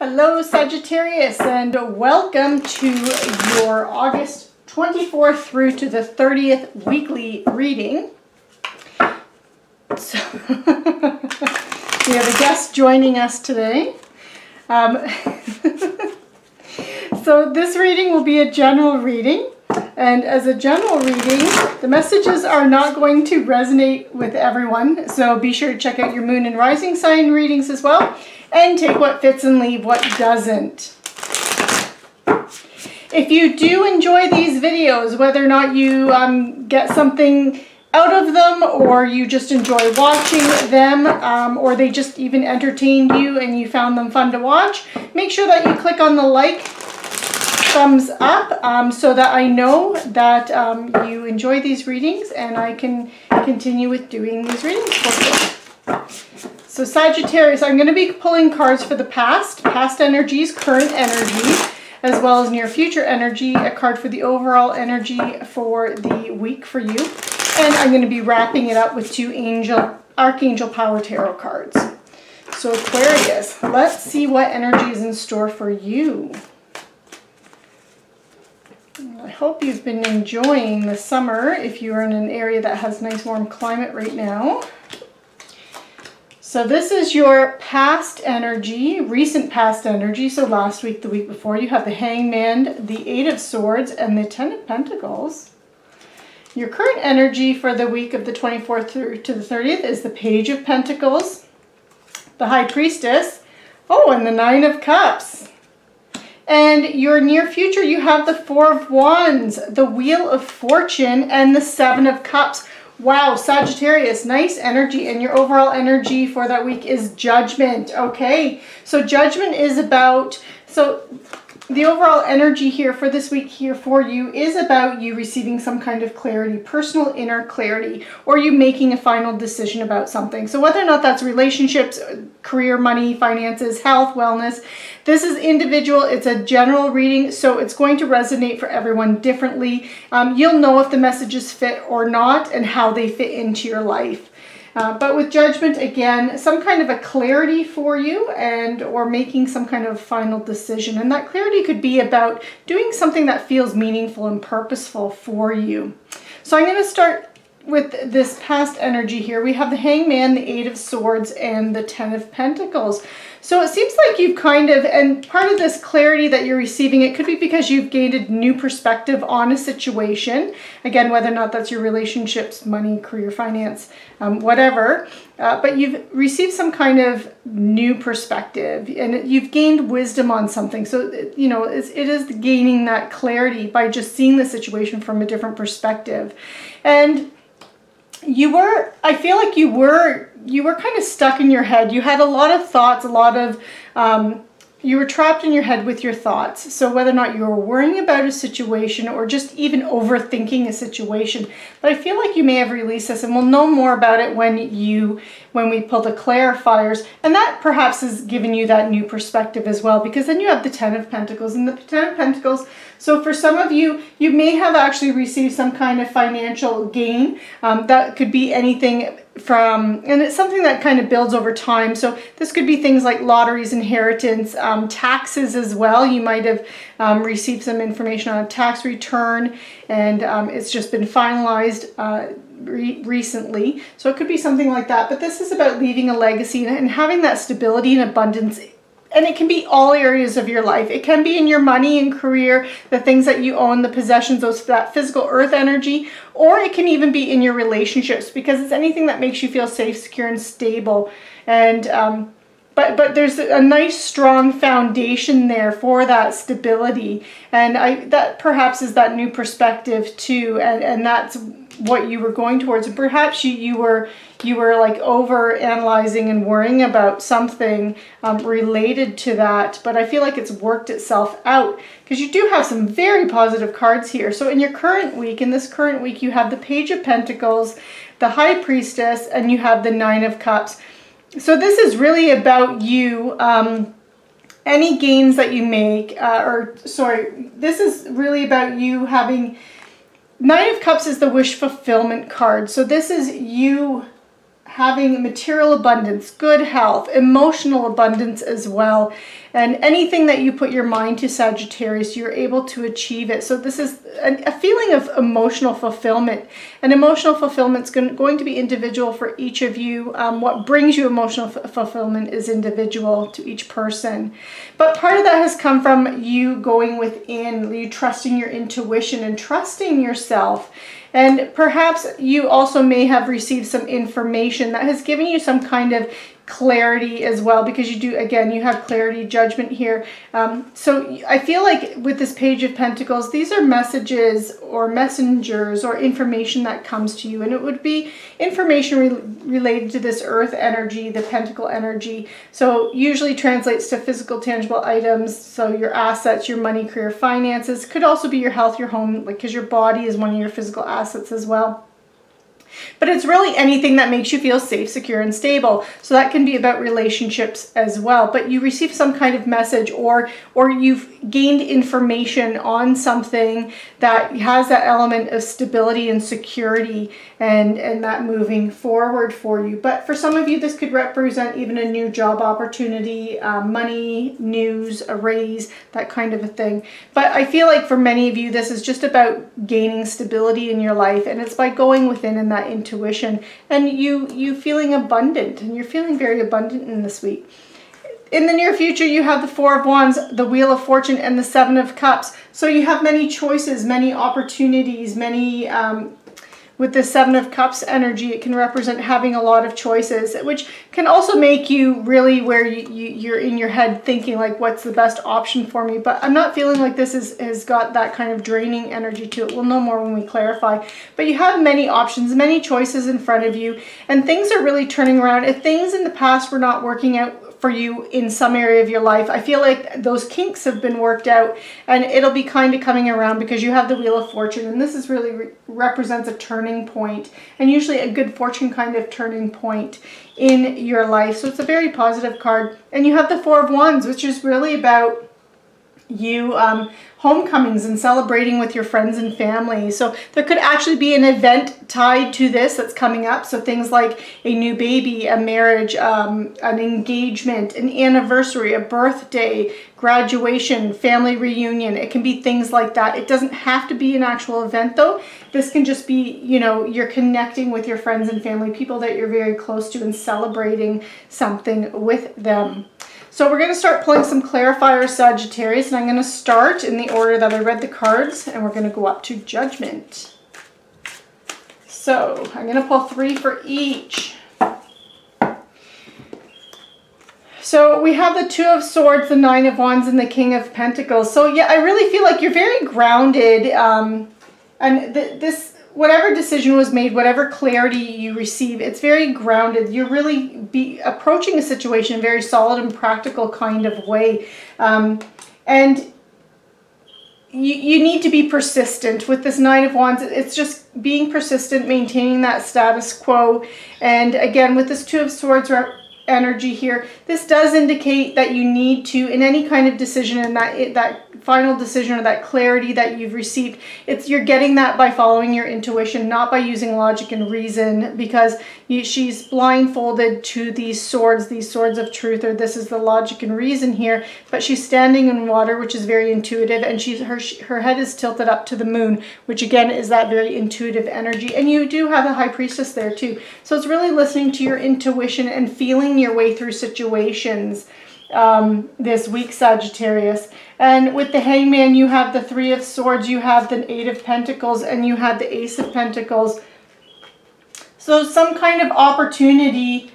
Hello Sagittarius, and welcome to your August 24th through to the 30th weekly reading. So we have a guest joining us today. So this reading will be a general reading, and as a general reading, the messages are not going to resonate with everyone, so be sure to check out your moon and rising sign readings as well, and take what fits and leave what doesn't. If you do enjoy these videos, whether or not you get something out of them, or you just enjoy watching them, or they just even entertained you and you found them fun to watch, make sure that you click on the like, thumbs up, so that I know that you enjoy these readings and I can continue with doing these readings for you. So Sagittarius, I'm going to be pulling cards for the past energies, current energies, as well as near future energy, a card for the overall energy for the week for you. And I'm going to be wrapping it up with two Archangel Power Tarot cards. So Aquarius, let's see what energy is in store for you. I hope you've been enjoying the summer if you're in an area that has nice warm climate right now. So this is your past energy, recent past energy. So last week, the week before, you have the Hangman, the Eight of Swords, and the Ten of Pentacles. Your current energy for the week of the 24th through to the 30th is the Page of Pentacles, the High Priestess, and the Nine of Cups. And your near future, you have the Four of Wands, the Wheel of Fortune, and the Seven of Cups. Wow, Sagittarius, nice energy, and your overall energy for that week is Judgment. Okay, so Judgment is about, the overall energy here for this week here for you is about you receiving some kind of clarity, personal inner clarity, or you making a final decision about something. So whether or not that's relationships, career, money, finances, health, wellness, this is individual. It's a general reading, so it's going to resonate for everyone differently. You'll know if the messages fit or not and how they fit into your life. But with Judgment, again, some kind of a clarity for you or making some kind of final decision. And that clarity could be about doing something that feels meaningful and purposeful for you. So I'm going to start with this past energy here. We have the Hangman, the Eight of Swords, and the Ten of Pentacles. So it seems like you've and part of this clarity that you're receiving, it could be because you've gained a new perspective on a situation. Again, whether or not that's your relationships, money, career, finance, whatever. But you've received some kind of new perspective and you've gained wisdom on something. So, you know, it is gaining that clarity by just seeing the situation from a different perspective. And I feel like you were kind of stuck in your head. You had a lot of thoughts, you were trapped in your head with your thoughts. So whether or not you were worrying about a situation or just even overthinking a situation, but I feel like you may have released this, and we'll know more about it when we pull the clarifiers, and that perhaps has given you that new perspective as well, because then you have the Ten of Pentacles, and the Ten of Pentacles. So for some of you, you may have actually received some kind of financial gain. That could be anything from, and it's something that kind of builds over time. So this could be things like lotteries, inheritance, taxes as well. You might have received some information on a tax return, and it's just been finalized recently. So it could be something like that. But this is about leaving a legacy and having that stability and abundance. And it can be all areas of your life. It can be in your money and career, the things that you own, the possessions, that physical earth energy, or it can even be in your relationships, because it's anything that makes you feel safe, secure, and stable. And but there's a nice strong foundation there for that stability, and that perhaps is that new perspective too, and that's what you were going towards. And perhaps you were like over analyzing and worrying about something related to that, but I feel like it's worked itself out, because you do have some very positive cards here. So in this current week, you have the Page of Pentacles, the High Priestess, and you have the Nine of Cups. So this is really about you, any gains that you make, this is really about you having, Nine of Cups is the wish fulfillment card. So this is you having material abundance, good health, emotional abundance as well. And anything that you put your mind to, Sagittarius, you're able to achieve it. So this is a feeling of emotional fulfillment. And emotional fulfillment is going to be individual for each of you. What brings you emotional fulfillment is individual to each person. But part of that has come from you going within, you trusting your intuition and trusting yourself. And perhaps you also may have received some information that has given you some kind of clarity as well, because you do, again, you have clarity, judgment here. So I feel like with this Page of Pentacles, these are messages or messengers or information that comes to you, and it would be information related to this earth energy, the pentacle energy. So usually translates to physical, tangible items. So your assets, your money, career, finances. Could also be your health, your home, like, because your body is one of your physical assets as well. But it's really anything that makes you feel safe, secure, and stable. So that can be about relationships as well. But you receive some kind of message, or you've gained information on something that has that element of stability and security and that moving forward for you. But for some of you, this could represent even a new job opportunity, money, news, a raise, that kind of a thing. But I feel like for many of you, this is just about gaining stability in your life, and it's by going within in that intuition and you feeling abundant, and you're feeling very abundant in this week. In the near future, you have the Four of Wands, the Wheel of Fortune, and the Seven of Cups. So you have many choices, many opportunities, many with the Seven of Cups energy, it can represent having a lot of choices, which can also make you really where you're in your head thinking like, what's the best option for me? But I'm not feeling like this has got that kind of draining energy to it. We'll know more when we clarify. But you have many options, many choices in front of you, and things are really turning around. If things in the past were not working out for you in some area of your life, I feel like those kinks have been worked out, and it'll be kind of coming around because you have the Wheel of Fortune, and this is really represents a turning point, and usually a good fortune kind of turning point in your life. So it's a very positive card. And you have the Four of Wands, which is really about you homecomings and celebrating with your friends and family. So there could actually be an event tied to this that's coming up. So things like a new baby, a marriage, an engagement, an anniversary, a birthday, graduation, family reunion. It can be things like that. It doesn't have to be an actual event though. This can just be, you know, you're connecting with your friends and family, people that you're very close to, and celebrating something with them. So we're going to start pulling some clarifiers, Sagittarius, and I'm going to start in the order that I read the cards, and we're going to go up to Judgment. So I'm going to pull 3 for each. So we have the Two of Swords, the Nine of Wands, and the King of Pentacles. So yeah, I really feel like you're very grounded, and this whatever decision was made, whatever clarity you receive, it's very grounded. You're really approaching a situation in a very solid and practical kind of way. And you need to be persistent. With this Nine of Wands, it's just being persistent, maintaining that status quo. And again, with this Two of Swords energy here, this does indicate that you need to, in any kind of decision, and that final decision or that clarity that you've received, you're getting that by following your intuition, not by using logic and reason, because she's blindfolded to these swords of truth, or this is the logic and reason here, but she's standing in water, which is very intuitive, and her head is tilted up to the moon, which again is that very intuitive energy. And you do have a High Priestess there too, so it's really listening to your intuition and feeling your way through situations this week, Sagittarius. And with the Hangman, you have the Three of Swords, you have the Eight of Pentacles, and you have the Ace of Pentacles. So some kind of opportunity,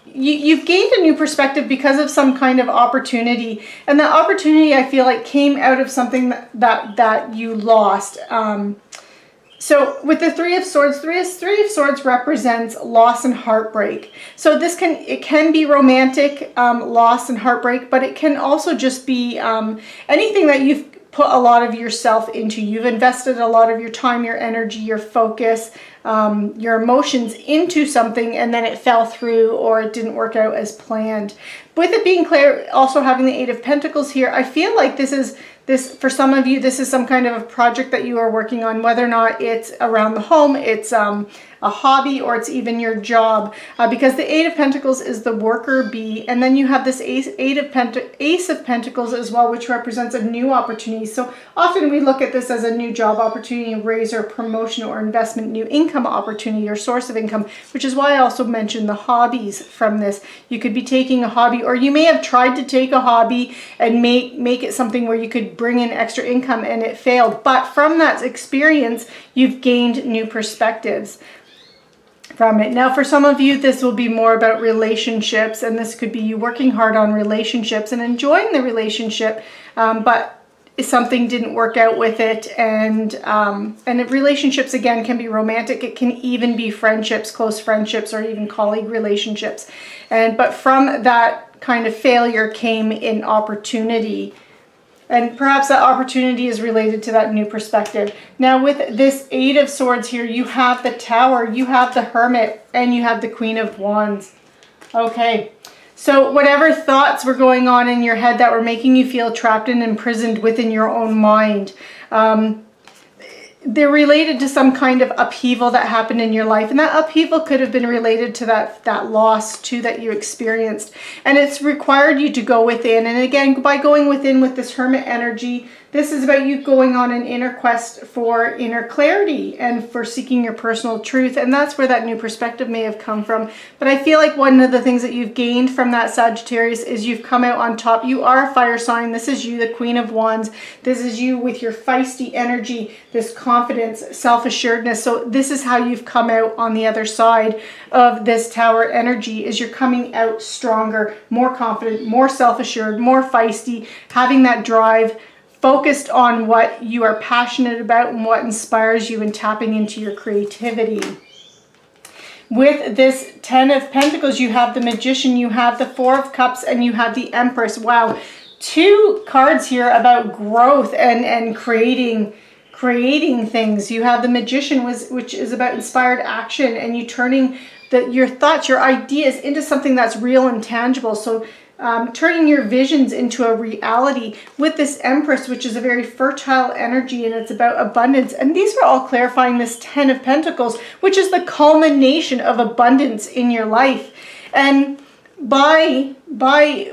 you've gained a new perspective because of some kind of opportunity, and that opportunity, I feel like, came out of something that you lost. So with the Three of Swords, Three of Swords represents loss and heartbreak. So it can be romantic loss and heartbreak, but it can also just be anything that you've put a lot of yourself into. You've invested a lot of your time, your energy, your focus, your emotions into something, and then it fell through or it didn't work out as planned. With it being clear, also having the Eight of Pentacles here, I feel like this is This, for some of you, this is some kind of a project that you are working on, whether or not it's around the home, it's a hobby, or it's even your job. Because the Eight of Pentacles is the worker bee, and then you have this Ace of Pentacles as well, which represents a new opportunity. So often we look at this as a new job opportunity, raise or promotion or investment, new income opportunity or source of income, which is why I also mentioned the hobbies from this. You could be taking a hobby, or you may have tried to take a hobby and make it something where you could bring in extra income and it failed. But from that experience, you've gained new perspectives from it. Now, for some of you, this will be more about relationships, and this could be you working hard on relationships and enjoying the relationship, but something didn't work out with it. And relationships, again, can be romantic. It can even be friendships, close friendships, or even colleague relationships. But from that kind of failure came an opportunity. And perhaps that opportunity is related to that new perspective. Now, with this Eight of Swords here, you have the Tower, you have the Hermit, and you have the Queen of Wands. Okay, so whatever thoughts were going on in your head that were making you feel trapped and imprisoned within your own mind, they're related to some kind of upheaval that happened in your life. And that upheaval could have been related to that loss too that you experienced. And it's required you to go within. And again, by going within with this Hermit energy, this is about you going on an inner quest for inner clarity and for seeking your personal truth. And that's where that new perspective may have come from. But I feel like one of the things that you've gained from that, Sagittarius, is you've come out on top. You are a fire sign. This is you, the Queen of Wands. This is you with your feisty energy, this confidence, self-assuredness. So this is how you've come out on the other side of this Tower energy, is you're coming out stronger, more confident, more self-assured, more feisty, having that drive, focused on what you are passionate about and what inspires you, and tapping into your creativity. With this Ten of Pentacles, you have the Magician, you have the Four of Cups, and you have the Empress. Wow, two cards here about growth and creating things. You have the Magician, which is about inspired action, and you turning your thoughts, your ideas into something that's real and tangible. So turning your visions into a reality, with this Empress, which is a very fertile energy, and it's about abundance. And these are all clarifying this Ten of Pentacles, which is the culmination of abundance in your life. And by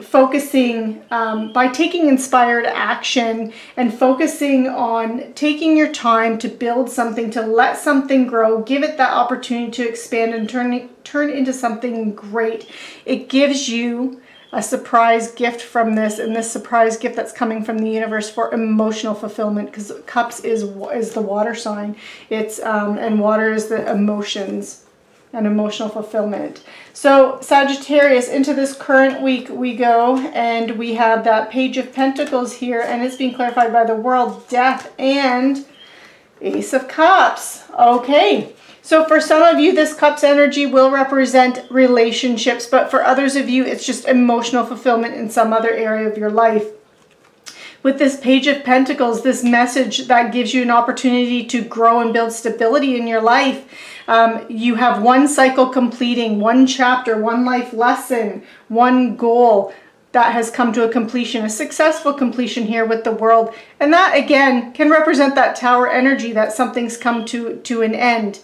focusing, by taking inspired action and focusing on taking your time to build something, to let something grow, give it that opportunity to expand and turn into something great, it gives you a surprise gift from this, and this surprise gift that's coming from the universe for emotional fulfillment, because Cups is the water sign. It's and water is the emotions and emotional fulfillment. So Sagittarius, into this current week we go, and we have that Page of Pentacles here, and it's being clarified by the World, Death, and Ace of Cups. Okay. So for some of you, this Cups energy will represent relationships, but for others of you, it's just emotional fulfillment in some other area of your life. With this Page of Pentacles, this message that gives you an opportunity to grow and build stability in your life. You have one cycle completing, one chapter, one life lesson, one goal that has come to a completion, a successful completion here with the World. And that, again, can represent that Tower energy, that something's come to an end.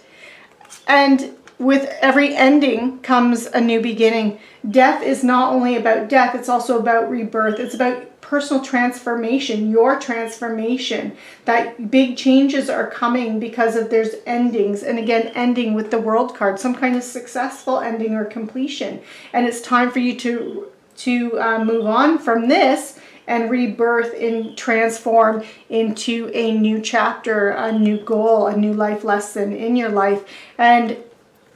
And with every ending comes a new beginning. Death is not only about death, it's also about rebirth. It's about personal transformation, your transformation. That big changes are coming because of there's endings. And again, ending with the World card, some kind of successful ending or completion. And it's time for you to move on from this and rebirth and transform into a new chapter, a new goal, a new life lesson in your life. And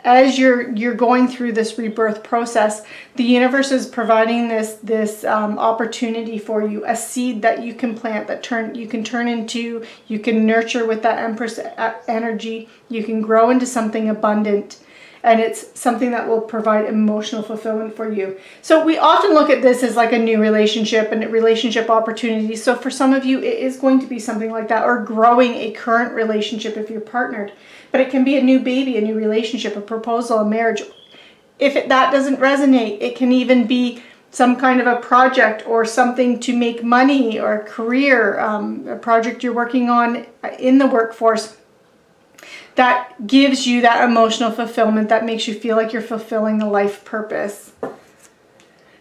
as you're going through this rebirth process, the universe is providing this opportunity for you, a seed that you can plant, that you can turn into, you can nurture with that Empress energy, you can grow into something abundant. And it's something that will provide emotional fulfillment for you. So we often look at this as like a new relationship and a relationship opportunity. So for some of you, it is going to be something like that, or growing a current relationship if you're partnered. But it can be a new baby, a new relationship, a proposal, a marriage. If that doesn't resonate, it can even be some kind of a project or something to make money or a career, a project you're working on in the workforce that gives you that emotional fulfillment, that makes you feel like you're fulfilling a life purpose.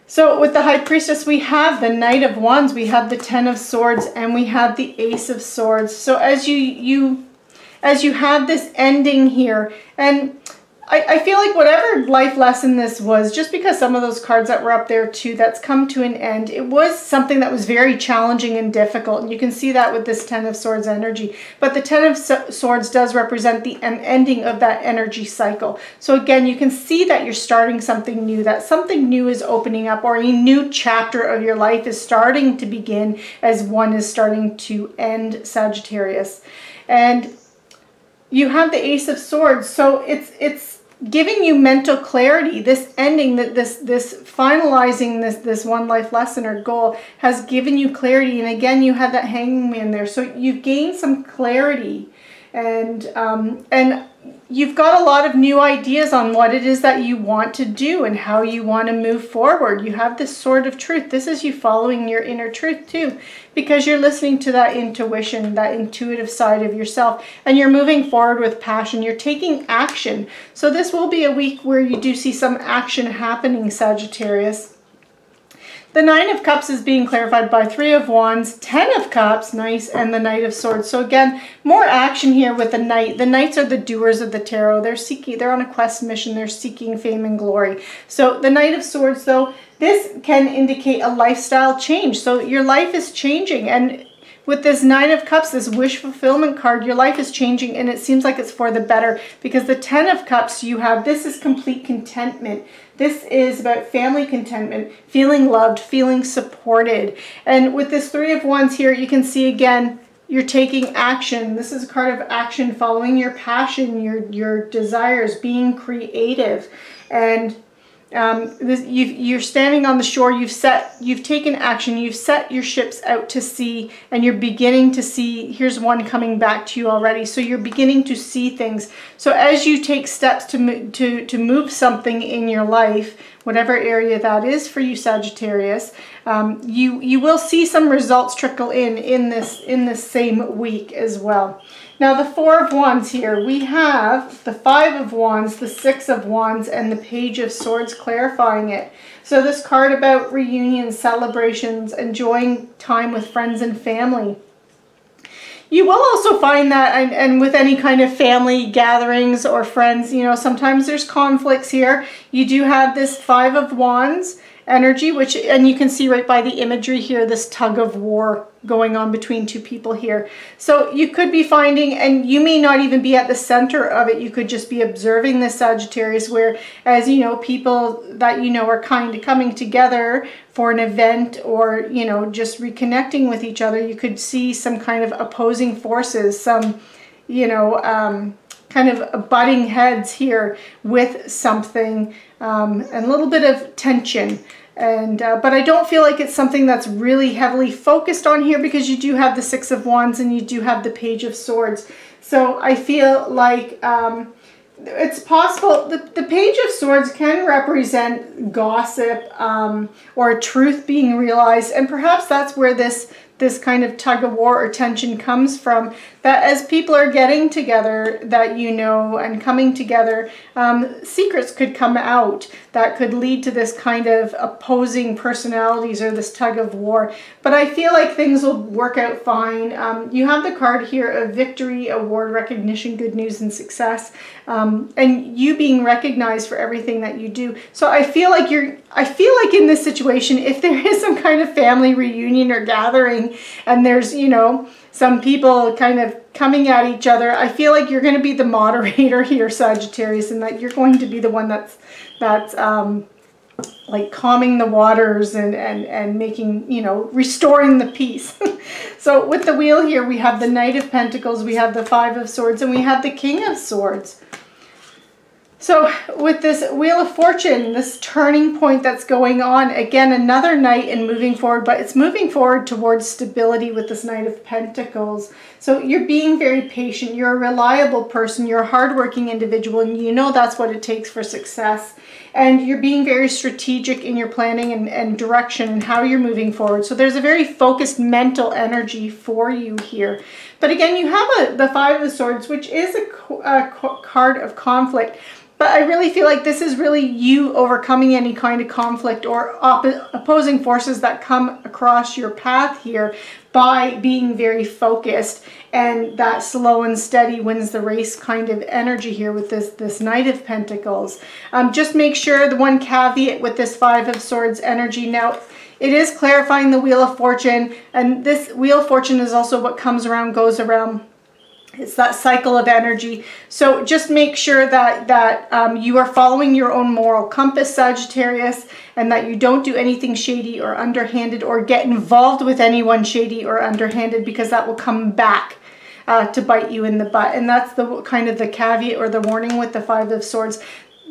So with the High Priestess, we have the Knight of Wands, we have the Ten of Swords, and we have the Ace of Swords. So as you have this ending here, and I feel like whatever life lesson this was, just because some of those cards that were up there too, that's come to an end, it was something that was very challenging and difficult. And you can see that with this Ten of Swords energy. But the Ten of Swords does represent the ending of that energy cycle. So again, you can see that you're starting something new, that something new is opening up, or a new chapter of your life is starting to begin as one is starting to end, Sagittarius. And you have the Ace of Swords, so it's giving you mental clarity. This ending, this finalizing this one life lesson or goal has given you clarity. And again, you have that Hangman there, so you've gained some clarity, and you've got a lot of new ideas on what it is that you want to do and how you want to move forward. You have this Sword of Truth. This is you following your inner truth too, because you're listening to that intuition, that intuitive side of yourself, and you're moving forward with passion. You're taking action. So this will be a week where you do see some action happening, Sagittarius. The Nine of Cups is being clarified by Three of Wands, Ten of Cups, nice, and the Knight of Swords. So again, more action here with the Knight. The Knights are the doers of the tarot. They're on a quest mission. They're seeking fame and glory. So the Knight of Swords, though, this can indicate a lifestyle change. So your life is changing, and with this Nine of Cups, this wish fulfillment card, your life is changing, and it seems like it's for the better, because the Ten of Cups you have, this is complete contentment. This is about family contentment, feeling loved, feeling supported. And with this Three of Wands here, you can see again, you're taking action. This is a card of action, following your passion, your desires, being creative. And you're standing on the shore, you've taken action, you've set your ships out to sea, and you're beginning to see, here's one coming back to you already, so you're beginning to see things. So as you take steps to move something in your life, whatever area that is for you, Sagittarius, you will see some results trickle in this same week as well. Now the Four of Wands here, we have the Five of Wands, the Six of Wands, and the Page of Swords clarifying it. So this card about reunions, celebrations, enjoying time with friends and family. You will also find that, and with any kind of family gatherings or friends, you know, sometimes there's conflicts here. You do have this Five of Wands energy, and you can see right by the imagery here, this tug of war going on between two people here. So you could be finding, and you may not even be at the center of it, you could just be observing this, Sagittarius, where, as you know, people that you know are kind of coming together for an event, or, you know, just reconnecting with each other. You could see some kind of opposing forces, some, you know, kind of butting heads here with something, and a little bit of tension. And but I don't feel like it's something that's really heavily focused on here, because you do have the Six of Wands and you do have the Page of Swords. So I feel like it's possible the Page of Swords can represent gossip, or truth being realized, and perhaps that's where this kind of tug of war or tension comes from, that as people are getting together, that you know, and coming together, secrets could come out that could lead to this kind of opposing personalities or this tug of war. But I feel like things will work out fine. You have the card here of victory, award, recognition, good news, and success, and you being recognized for everything that you do. So I feel like in this situation, if there is some kind of family reunion or gathering, and there's, you know, some people kind of coming at each other, I feel like you're going to be the moderator here, Sagittarius, and that you're going to be the one that's like calming the waters and making, you know, restoring the peace. So with the wheel here, we have the Knight of Pentacles, we have the Five of Swords, and we have the King of Swords. So with this Wheel of Fortune, this turning point that's going on, again, another Knight and moving forward, but it's moving forward towards stability with this Knight of Pentacles. So you're being very patient. You're a reliable person. You're a hardworking individual, and you know that's what it takes for success. And you're being very strategic in your planning and direction and how you're moving forward. So there's a very focused mental energy for you here. But again, you have the Five of Swords, which is a card of conflict. But I really feel like this is really you overcoming any kind of conflict or opposing forces that come across your path here by being very focused, and that slow and steady wins the race kind of energy here with this Knight of Pentacles. Just make sure, the one caveat with this Five of Swords energy, now it is clarifying the Wheel of Fortune, and this Wheel of Fortune is also what comes around, goes around. It's that cycle of energy. So just make sure that you are following your own moral compass, Sagittarius, and that you don't do anything shady or underhanded or get involved with anyone shady or underhanded, because that will come back to bite you in the butt. And that's the kind of the caveat or the warning with the Five of Swords,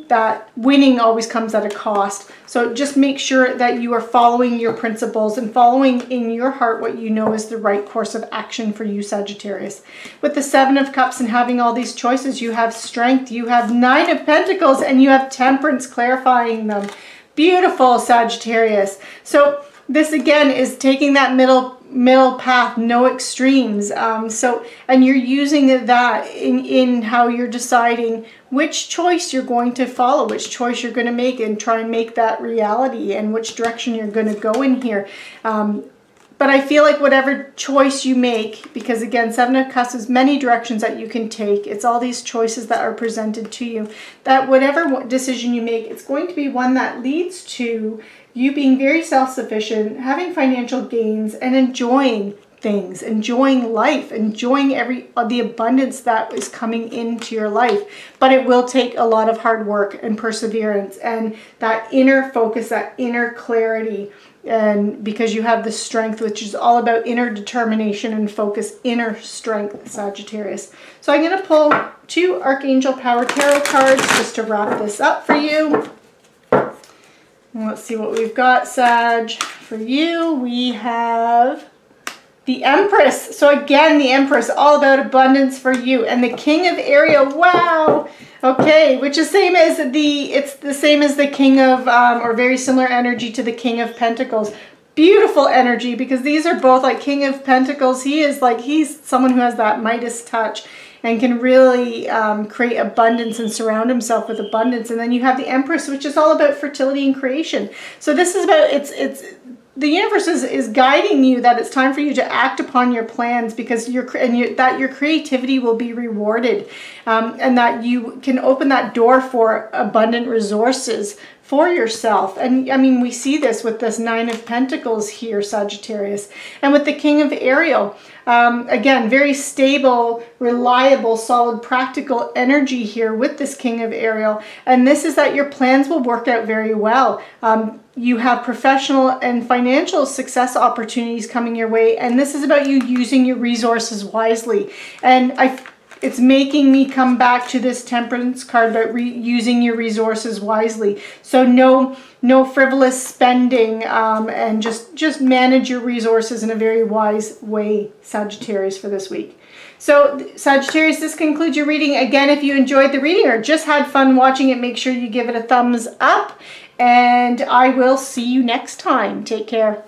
that winning always comes at a cost. So just make sure that you are following your principles and following in your heart what you know is the right course of action for you, Sagittarius. With the Seven of Cups and having all these choices, you have strength, you have Nine of Pentacles, and you have Temperance clarifying them. Beautiful, Sagittarius. So this again is taking that middle path, no extremes. And you're using that in how you're deciding which choice you're going to follow, which choice you're going to make, and try and make that reality, and which direction you're going to go in here. But I feel like whatever choice you make, because again, Seven of Cups is many directions that you can take. It's all these choices that are presented to you, that whatever decision you make, it's going to be one that leads to you being very self-sufficient, having financial gains, and enjoying things, enjoying life, enjoying the abundance that is coming into your life. But it will take a lot of hard work and perseverance and that inner focus, that inner clarity, and because you have the strength, which is all about inner determination and focus, inner strength, Sagittarius. So I'm going to pull 2 Archangel Power Tarot cards just to wrap this up for you. Let's see what we've got, Sag. For you, we have the Empress. So again, the Empress, all about abundance for you. And the King of Ariel, wow. Okay, which is it's the same as the King of, or very similar energy to the King of Pentacles. Beautiful energy, because these are both like King of Pentacles. He's someone who has that Midas touch and can really create abundance and surround himself with abundance. And then you have the Empress, which is all about fertility and creation. So this is about, the universe is guiding you that it's time for you to act upon your plans, because that your creativity will be rewarded, and that you can open that door for abundant resources for yourself. And I mean, we see this with this Nine of Pentacles here, Sagittarius, and with the King of Ariel. Again, very stable, reliable, solid, practical energy here with this King of Ariel. And this is that your plans will work out very well. You have professional and financial success opportunities coming your way. And this is about you using your resources wisely. And it's making me come back to this Temperance card about using your resources wisely. So no frivolous spending, and just manage your resources in a very wise way, Sagittarius, for this week. So Sagittarius, this concludes your reading. Again, if you enjoyed the reading or just had fun watching it, make sure you give it a thumbs up, and I will see you next time. Take care.